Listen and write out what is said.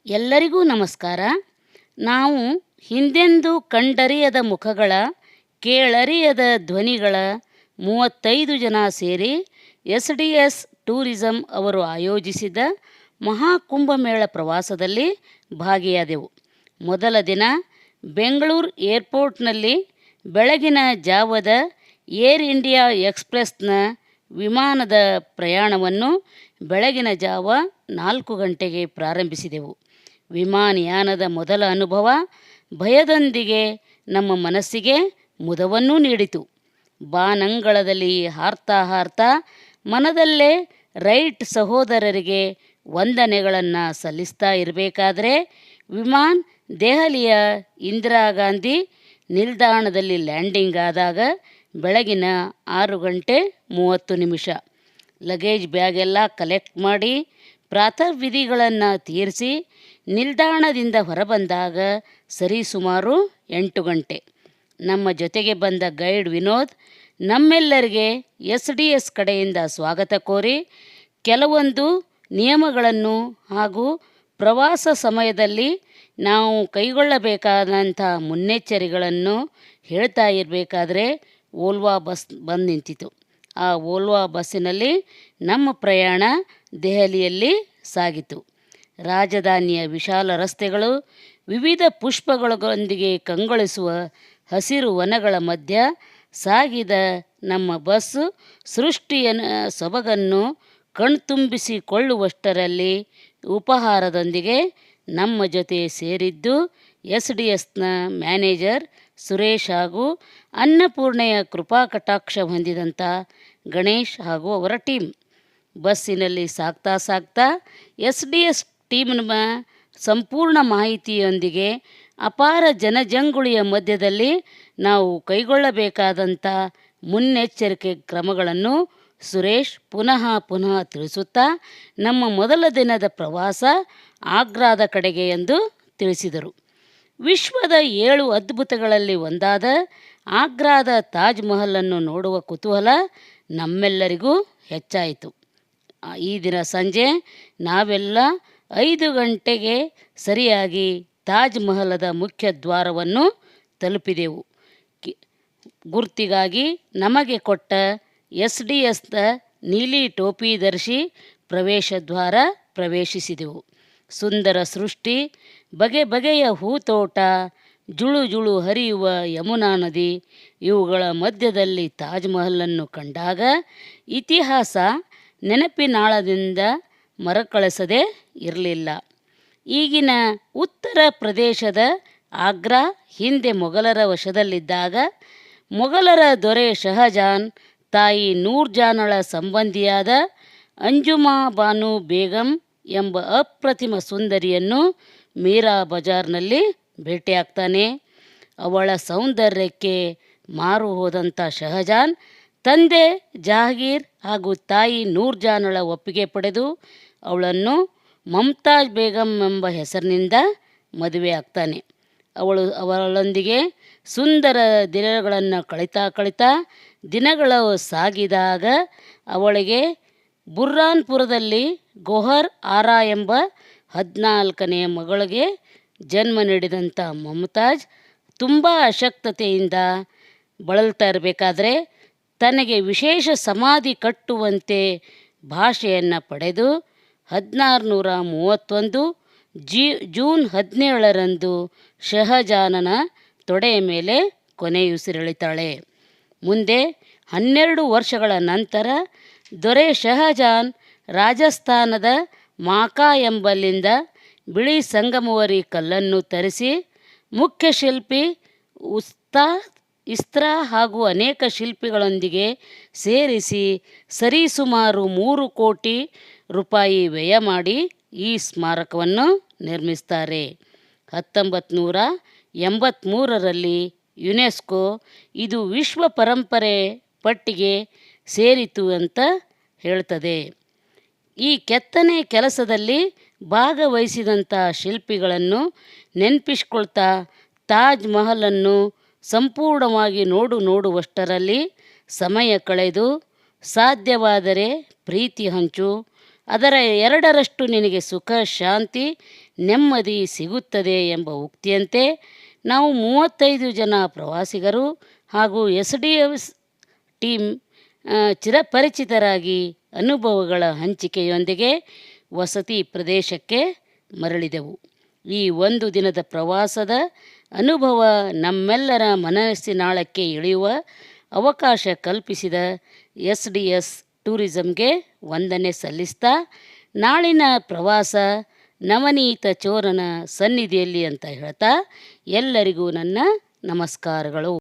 ಎಲ್ಲರಿಗೂ ನಮಸ್ಕಾರ. ನಾವು ಹಿಂದೆಂದೂ ಕಂಡರಿಯದ ಮುಖಗಳ, ಕೇಳರಿಯದ ಧ್ವನಿಗಳ 35 ಜನ ಸೇರಿ ಎಸ್.ಡಿ.ಎಸ್ ಟೂರಿಸಂ ಅವರು ಆಯೋಜಿಸಿದ ಮಹಾಕುಂಭಮೇಳ ಪ್ರವಾಸದಲ್ಲಿ ಭಾಗಿಯಾದೆವು. ಮೊದಲ ದಿನ ಬೆಂಗಳೂರು ಏರ್ಪೋರ್ಟ್ನಲ್ಲಿ ಬೆಳಗಿನ ಜಾವದ ಏರ್ ಇಂಡಿಯಾ ಎಕ್ಸ್‌ಪ್ರೆಸ್‌ನ ವಿಮಾನದ ಪ್ರಯಾಣವನ್ನು ಬೆಳಗಿನ ಜಾವ 4 ಗಂಟೆಗೆ ಪ್ರಾರಂಭಿಸಿದೆವು. ವಿಮಾನಯಾನದ ಮೊದಲ ಅನುಭವ ಭಯದೊಂದಿಗೆ ನಮ್ಮ ಮನಸ್ಸಿಗೆ ಮುದವನ್ನೂ ನೀಡಿತು. ಬಾನಂಗಳದಲ್ಲಿ ಹಾರ್ತಾ ಹಾರ್ತಾ ಮನದಲ್ಲೇ ರೈಟ್ ಸಹೋದರರಿಗೆ ವಂದನೆಗಳನ್ನು ಸಲ್ಲಿಸ್ತಾ ಇರಬೇಕಾದ್ರೆ ವಿಮಾನ ದೆಹಲಿಯ ಇಂದಿರಾ ಗಾಂಧಿ ನಿಲ್ದಾಣದಲ್ಲಿ ಲ್ಯಾಂಡಿಂಗ್ ಆದಾಗ ಬೆಳಗಿನ 6:30 ಲಗೇಜ್ ಬ್ಯಾಗೆಲ್ಲ ಕಲೆಕ್ಟ್ ಮಾಡಿ ಪ್ರಾತಃವಿಧಿಗಳನ್ನು ತೀರಿಸಿ ನಿಲ್ದಾಣದಿಂದ ಹೊರಬಂದಾಗ ಸರಿಸುಮಾರು 8 ಗಂಟೆ. ನಮ್ಮ ಜೊತೆಗೆ ಬಂದ ಗೈಡ್ ವಿನೋದ್ ನಮ್ಮೆಲ್ಲರಿಗೆ ಎಸ್.ಡಿ.ಎಸ್ ಕಡೆಯಿಂದ ಸ್ವಾಗತ ಕೋರಿ ಕೆಲವೊಂದು ನಿಯಮಗಳನ್ನು ಹಾಗೂ ಪ್ರವಾಸ ಸಮಯದಲ್ಲಿ ನಾವು ಕೈಗೊಳ್ಳಬೇಕಾದಂಥ ಮುನ್ನೆಚ್ಚರಿಕೆಗಳನ್ನು ಹೇಳ್ತಾ ಇರಬೇಕಾದ್ರೆ ವೋಲ್ವಾ ಬಸ್ ಬಂದು ನಿಂತಿತು. ಆ ವೋಲ್ವಾ ಬಸ್ಸಿನಲ್ಲಿ ನಮ್ಮ ಪ್ರಯಾಣ ದೆಹಲಿಯಲ್ಲಿ ಸಾಗಿತು. ರಾಜಧಾನಿಯ ವಿಶಾಲ ರಸ್ತೆಗಳು, ವಿವಿಧ ಪುಷ್ಪಗಳೊಂದಿಗೆ ಕಂಗೊಳಿಸುವ ಹಸಿರು ವನಗಳ ಮಧ್ಯ ಸಾಗಿದ ನಮ್ಮ ಬಸ್ಸು ಸೃಷ್ಟಿಯ ಸೊಬಗನ್ನು ಕಣ್ತುಂಬಿಸಿಕೊಳ್ಳುವಷ್ಟರಲ್ಲಿ ಉಪಹಾರದೊಂದಿಗೆ ನಮ್ಮ ಜೊತೆ ಸೇರಿದ್ದು ಎಸ್.ಡಿ.ಎಸ್‌ನ ಮ್ಯಾನೇಜರ್ ಸುರೇಶ್ ಹಾಗೂ ಅನ್ನಪೂರ್ಣೆಯ ಕೃಪಾಕಟಾಕ್ಷ ಹೊಂದಿದಂಥ ಗಣೇಶ್ ಹಾಗೂ ಅವರ ಟೀಮ್. ಬಸ್ಸಿನಲ್ಲಿ ಸಾಗ್ತಾ ಎಸ್.ಡಿ.ಎಸ್ ಟೀಮ್ನ ಸಂಪೂರ್ಣ ಮಾಹಿತಿಯೊಂದಿಗೆ ಅಪಾರ ಜನಜಂಗುಳಿಯ ಮಧ್ಯದಲ್ಲಿ ನಾವು ಕೈಗೊಳ್ಳಬೇಕಾದಂಥ ಮುನ್ನೆಚ್ಚರಿಕೆ ಕ್ರಮಗಳನ್ನು ಸುರೇಶ್ ಪುನಃ ತಿಳಿಸುತ್ತಾ ನಮ್ಮ ಮೊದಲ ದಿನದ ಪ್ರವಾಸ ಆಗ್ರಾದ ಕಡೆಗೆ ಎಂದು ತಿಳಿಸಿದರು. ವಿಶ್ವದ 7 ಅದ್ಭುತಗಳಲ್ಲಿ ಒಂದಾದ ಆಗ್ರಾದ ತಾಜ್ ಮಹಲನ್ನು ನೋಡುವ ಕುತೂಹಲ ನಮ್ಮೆಲ್ಲರಿಗೂ ಹೆಚ್ಚಾಯಿತು. ಈ ದಿನ ಸಂಜೆ ನಾವೆಲ್ಲ 5 ಗಂಟೆಗೆ ಸರಿಯಾಗಿ ತಾಜ್ ಮಹಲದ ಮುಖ್ಯ ದ್ವಾರವನ್ನು ತಲುಪಿದೆವು. ಗುರ್ತಿಗಾಗಿ ನಮಗೆ ಕೊಟ್ಟ ಎಸ್.ಡಿ.ಎಸ್‌ದ ನೀಲಿ ಟೋಪಿಧರಿಸಿ ಪ್ರವೇಶ ದ್ವಾರ ಪ್ರವೇಶಿಸಿದೆವು. ಸುಂದರ ಸೃಷ್ಟಿ, ಬಗೆ ಬಗೆಯ ಹೂತೋಟ, ಜುಳು ಜುಳು ಹರಿಯುವ ಯಮುನಾ ನದಿ, ಇವುಗಳ ಮಧ್ಯದಲ್ಲಿ ತಾಜ್ ಮಹಲನ್ನು ಕಂಡಾಗ ಇತಿಹಾಸ ನೆನಪಿನಾಳದಿಂದ ಮರುಕಳಿಸದೇ ಇರಲಿಲ್ಲ. ಈಗಿನ ಉತ್ತರ ಪ್ರದೇಶದ ಆಗ್ರಾ ಹಿಂದೆ ಮೊಘಲರ ವಶದಲ್ಲಿದ್ದಾಗ ಮೊಘಲರ ದೊರೆ ಶಹಜಾನ್ ತಾಯಿ ನೂರ್ಜಾನಳ ಸಂಬಂಧಿಯಾದ ಅಂಜುಮಾ ಬಾನು ಬೇಗಂ ಎಂಬ ಅಪ್ರತಿಮ ಸುಂದರಿಯನ್ನು ಮೀರಾ ಬಜಾರ್ನಲ್ಲಿ ಭೇಟಿಯಾಗ್ತಾನೆ. ಅವಳ ಸೌಂದರ್ಯಕ್ಕೆ ಮಾರು ಹೋದಂಥ ಶಹಜಾನ್ ತಂದೆ ಜಹಾಂಗೀರ್ ಹಾಗೂ ತಾಯಿ ನೂರ್ಜಾನಳ ಒಪ್ಪಿಗೆ ಪಡೆದು ಅವಳನ್ನು ಮಮ್ತಾಜ್ ಬೇಗಂ ಎಂಬ ಹೆಸರಿನಿಂದ ಮದುವೆ ಆಗ್ತಾನೆ. ಅವಳೊಂದಿಗೆ ಸುಂದರ ದಿನಗಳನ್ನು ಕಳಿತಾ ದಿನಗಳು ಸಾಗಿದಾಗ ಅವಳಿಗೆ ಬುರ್ಹಾನ್ಪುರದಲ್ಲಿ ಗೊಹರ್ ಆರಾ ಎಂಬ 14ನೇ ಮಗಳಿಗೆ ಜನ್ಮ ನೀಡಿದಂಥ ಮಮತಾಜ್ ತುಂಬ ಅಶಕ್ತತೆಯಿಂದ ಬಳಲ್ತಾ ಇರಬೇಕಾದ್ರೆ ತನಗೆ ವಿಶೇಷ ಸಮಾಧಿ ಕಟ್ಟುವಂತೆ ಭಾಷೆಯನ್ನು ಪಡೆದು 1631 ಜೂನ್ 17ರಂದು ಶಹಜಾನನ ತೊಡೆಯ ಮೇಲೆ ಕೊನೆಯುಸಿರೆಳಿತಾಳೆ. ಮುಂದೆ 12 ವರ್ಷಗಳ ನಂತರ ದೊರೆ ಶಹಜಾನ್ ರಾಜಸ್ಥಾನದ ಮಾಕಾ ಎಂಬಲ್ಲಿಂದ ಬಿಳಿ ಸಂಗಮವರಿ ಕಲ್ಲನ್ನು ತರಿಸಿ ಮುಖ್ಯ ಶಿಲ್ಪಿ ಉಸ್ತಾದ್ ಇಸ್ರಾ ಹಾಗೂ ಅನೇಕ ಶಿಲ್ಪಿಗಳೊಂದಿಗೆ ಸೇರಿಸಿ ಸರಿಸುಮಾರು 3 ಕೋಟಿ ರೂಪಾಯಿ ವ್ಯಯ ಮಾಡಿ ಈ ಸ್ಮಾರಕವನ್ನು ನಿರ್ಮಿಸ್ತಾರೆ. 1983ರಲ್ಲಿ ಯುನೆಸ್ಕೋ ಇದು ವಿಶ್ವ ಪರಂಪರೆ ಪಟ್ಟಿಗೆ ಸೇರಿತು ಅಂತ ಹೇಳ್ತದೆ. ಈ ಕೆತ್ತನೆ ಕೆಲಸದಲ್ಲಿ ಭಾಗವಹಿಸಿದಂಥ ಶಿಲ್ಪಿಗಳನ್ನು ನೆನಪಿಸ್ಕೊಳ್ತಾ ತಾಜ್ ಮಹಲನ್ನು ಸಂಪೂರ್ಣವಾಗಿ ನೋಡುವಷ್ಟರಲ್ಲಿ ಸಮಯ ಕಳೆದು ಸಾಧ್ಯವಾದರೆ ಪ್ರೀತಿ ಹಂಚು, ಅದರ 2ರಷ್ಟು ನಿನಗೆ ಸುಖ ಶಾಂತಿ ನೆಮ್ಮದಿ ಸಿಗುತ್ತದೆ ಎಂಬ ಉಕ್ತಿಯಂತೆ ನಾವು 35 ಜನ ಪ್ರವಾಸಿಗರು ಹಾಗೂ SDF's ಟೀಮ್ ಚಿರಪರಿಚಿತರಾಗಿ ಅನುಭವಗಳ ಹಂಚಿಕೆಯೊಂದಿಗೆ ವಸತಿ ಪ್ರದೇಶಕ್ಕೆ ಮರಳಿದೆವು. ಈ ಒಂದು ದಿನದ ಪ್ರವಾಸದ ಅನುಭವ ನಮ್ಮೆಲ್ಲರ ಮನಸ್ಸಿನಾಳಕ್ಕೆ ಇಳಿಯುವ ಅವಕಾಶ ಕಲ್ಪಿಸಿದ SDS ಟೂರಿಸಂಗೆ ವಂದನೆ ಸಲ್ಲಿಸ್ತಾ, ನಾಳಿನ ಪ್ರವಾಸ ನವನೀತ ಚೋರನ ಸನ್ನಿಧಿಯಲ್ಲಿ ಅಂತ ಹೇಳ್ತಾ ಎಲ್ಲರಿಗೂ ನನ್ನ ನಮಸ್ಕಾರಗಳು.